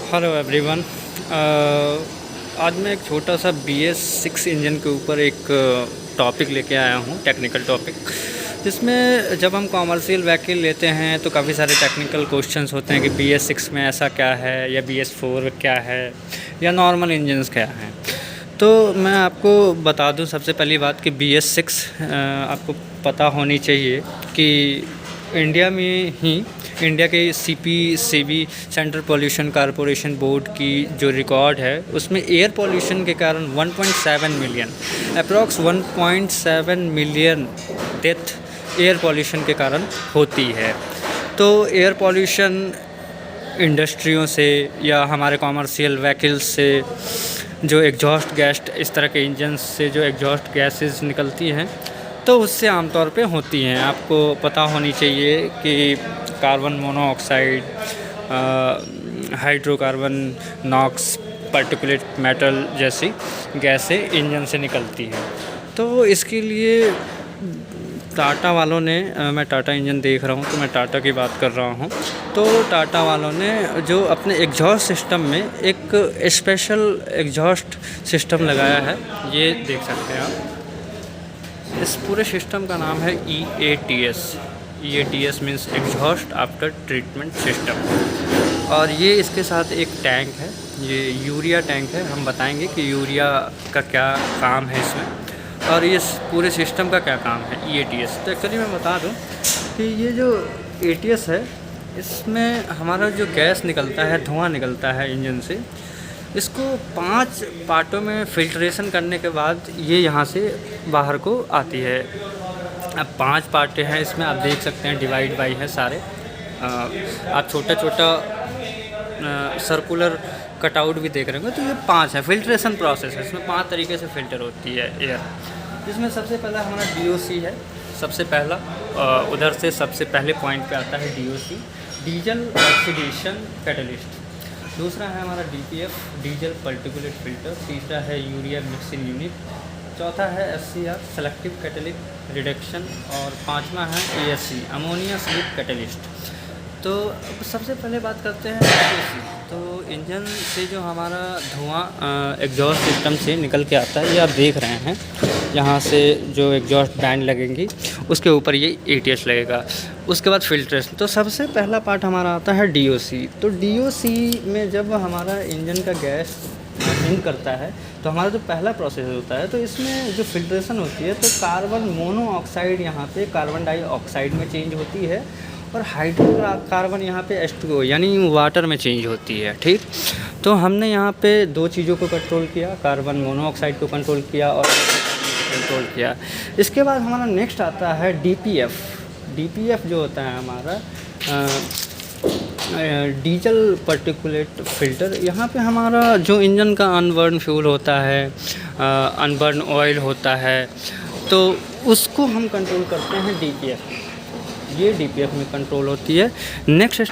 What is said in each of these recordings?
Hello everyone. आज मैं एक छोटा सा BS6 इंजन के ऊपर एक टॉपिक लेके आया हूँ, टेक्निकल टॉपिक, जिसमें जब हम कॉमर्शियल व्हीकल लेते हैं तो काफ़ी सारे टेक्निकल क्वेश्चंस होते हैं कि BS6 में ऐसा क्या है या BS4 क्या है या नॉर्मल इंजन्स क्या हैं। तो मैं आपको बता दूं सबसे पहली बात कि BS6 आपको पता होनी चाहिए कि इंडिया में ही इंडिया के CPCB central pollution corporation board की जो रिकॉर्ड है उसमें एयर पोल्यूशन के कारण 1.7 million approx 1.7 million death air pollution के कारण होती है। तो एयर पोल्यूशन इंडस्ट्रियों से या हमारे कॉमर्शियल व्हीकल्स से जो एग्जॉस्ट गैस, इस तरह के इंजन से जो एग्जॉस्ट गैसेस निकलती हैं तो उससे आमतौर पे होती हैं। आपको पता होनी चाहिए कि carbon monoxide, hydrocarbon, NOx, particulate metal जैसी गैसें इंजन से निकलती हैं। तो इसके लिए टाटा वालों ने, मैं टाटा इंजन देख रहा हूँ तो मैं टाटा की बात कर रहा हूँ, तो टाटा वालों ने जो अपने एग्जॉस्ट सिस्टम में एक स्पेशल एग्जॉस्ट सिस्टम लगाया है, ये देख सकते हैं आप। इस पूरे सिस्टम का नाम है EATS। EATS means exhaust after treatment system. और ये इसके साथ एक टैंक है, ये यूरिया टैंक है। हम बताएंगे कि यूरिया का क्या काम है इसमें और इस पूरे सिस्टम का क्या काम है EATS। तो एक्चुअली मैं बता दूं कि ये जो ATS है इसमें हमारा जो गैस निकलता है, धुआं निकलता है इंजन से, इसको 5 पार्टों में फ़िल्ट्रेशन करने के बाद ये यहाँ से बाहर को आती है। अब 5 पार्ट हैं इसमें, आप देख सकते हैं डिवाइड बाई है सारे। आप छोटा छोटा सर्कुलर कटआउट भी देख रहे होंगे। तो ये 5 है, फ़िल्ट्रेशन प्रोसेस है। इसमें 5 तरीके से फ़िल्टर होती है एयर। जिसमें सबसे पहला हमारा DOC है, सबसे पहला। उधर से सबसे पहले पॉइंट पे आता है DOC, डीजल ऑक्सीडेशन कैटलिस्ट। दूसरा है हमारा DPF, डीजल पार्टिकुलेट फ़िल्टर। तीसरा है यूरिया मिक्सिंग यूनिट। चौथा है SCR, सेलेक्टिव कैटलिक रिडक्शन। और 5वां है ASC, अमोनिया स्लीप कैटलिस्ट। तो सबसे पहले बात करते हैं DOC। तो इंजन से जो हमारा धुआं एग्जॉस्ट सिस्टम से निकल के आता है, ये आप देख रहे हैं। यहाँ से जो एग्जॉस्ट बैंड लगेंगी उसके ऊपर ये ATS लगेगा। उसके बाद फिल्ट्रेशन। तो सबसे पहला पार्ट हमारा आता है DOC। तो DOC में जब हमारा इंजन का गैस इन करता है तो हमारा जो पहला प्रोसेस होता है, तो इसमें जो फिल्ट्रेशन होती है तो कार्बन मोनोऑक्साइड यहाँ पे कार्बन डाइऑक्साइड में चेंज होती है और हाइड्रोकार्बन यहाँ पे H2O यानी वाटर में चेंज होती है। ठीक, तो हमने यहाँ पे 2 चीज़ों को कंट्रोल किया, कार्बन मोनोऑक्साइड को कंट्रोल किया और कंट्रोल किया। इसके बाद हमारा नेक्स्ट आता है DPF। DPF जो होता है हमारा डीजल पार्टिकुलेट फ़िल्टर। यहाँ पे हमारा जो इंजन का अनबर्न फ्यूल होता है, अनबर्न ऑयल होता है, तो उसको हम कंट्रोल करते हैं DPF। ये DPF में कंट्रोल होती है। नेक्स्ट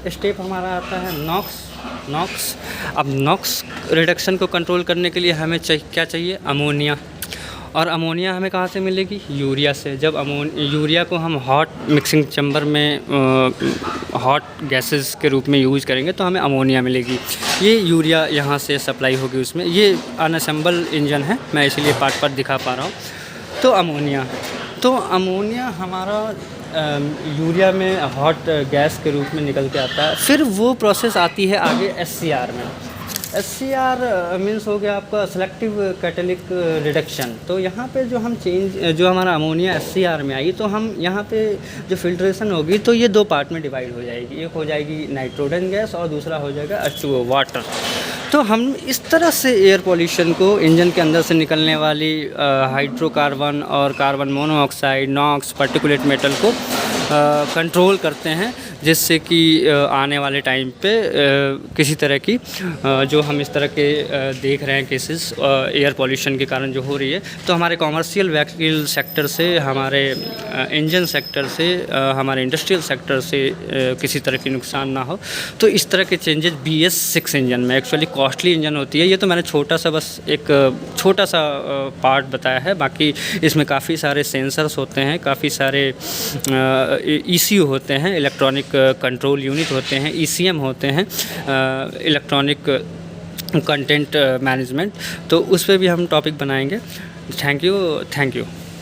स्टेप हमारा आता है नॉक्स। अब नॉक्स रिडक्शन को कंट्रोल करने के लिए हमें क्या चाहिए? अमोनिया। और अमोनिया हमें कहाँ से मिलेगी? यूरिया से। जब यूरिया को हम हॉट मिक्सिंग चैम्बर में हॉट गैसेस के रूप में यूज़ करेंगे तो हमें अमोनिया मिलेगी। ये यूरिया यहाँ से सप्लाई होगी उसमें। ये अनअसेंबल इंजन है, मैं इसीलिए पार्ट पार्ट दिखा पा रहा हूँ। तो अमोनिया हमारा यूरिया में हॉट गैस के रूप में निकल के आता है। फिर वो प्रोसेस आती है आगे SCR में। SCR मीन्स हो गया आपका सेलेक्टिव कैटलिक रिडक्शन। तो यहाँ पे जो हम जो हमारा अमोनिया SCR में आई, तो हम यहाँ पे जो फिल्ट्रेशन होगी तो ये 2 पार्ट में डिवाइड हो जाएगी। एक हो जाएगी नाइट्रोजन गैस और दूसरा हो जाएगा H2O वाटर। तो हम इस तरह से एयर पोल्यूशन को, इंजन के अंदर से निकलने वाली हाइड्रोकार्बन और carbon monoxide, NOx, particulate metal को कंट्रोल करते हैं, जिससे कि आने वाले टाइम पे किसी तरह की जो हम इस तरह के देख रहे हैं केसेस एयर पोल्यूशन के कारण जो हो रही है, तो हमारे कॉमर्शियल व्हीकल सेक्टर से, हमारे इंजन सेक्टर से, हमारे इंडस्ट्रियल सेक्टर से किसी तरह की नुकसान ना हो। तो इस तरह के चेंजेस BS6 इंजन में, एक्चुअली कॉस्टली इंजन होती है ये, तो मैंने एक छोटा सा पार्ट बताया है। बाकी इसमें काफ़ी सारे सेंसर्स होते हैं, काफ़ी सारे ECU होते हैं, इलेक्ट्रॉनिक इलेक्ट्रॉनिक कंट्रोल यूनिट होते हैं, ईसीएम होते हैं, इलेक्ट्रॉनिक कंटेंट मैनेजमेंट, तो उस पे भी हम टॉपिक बनाएंगे। Thank you.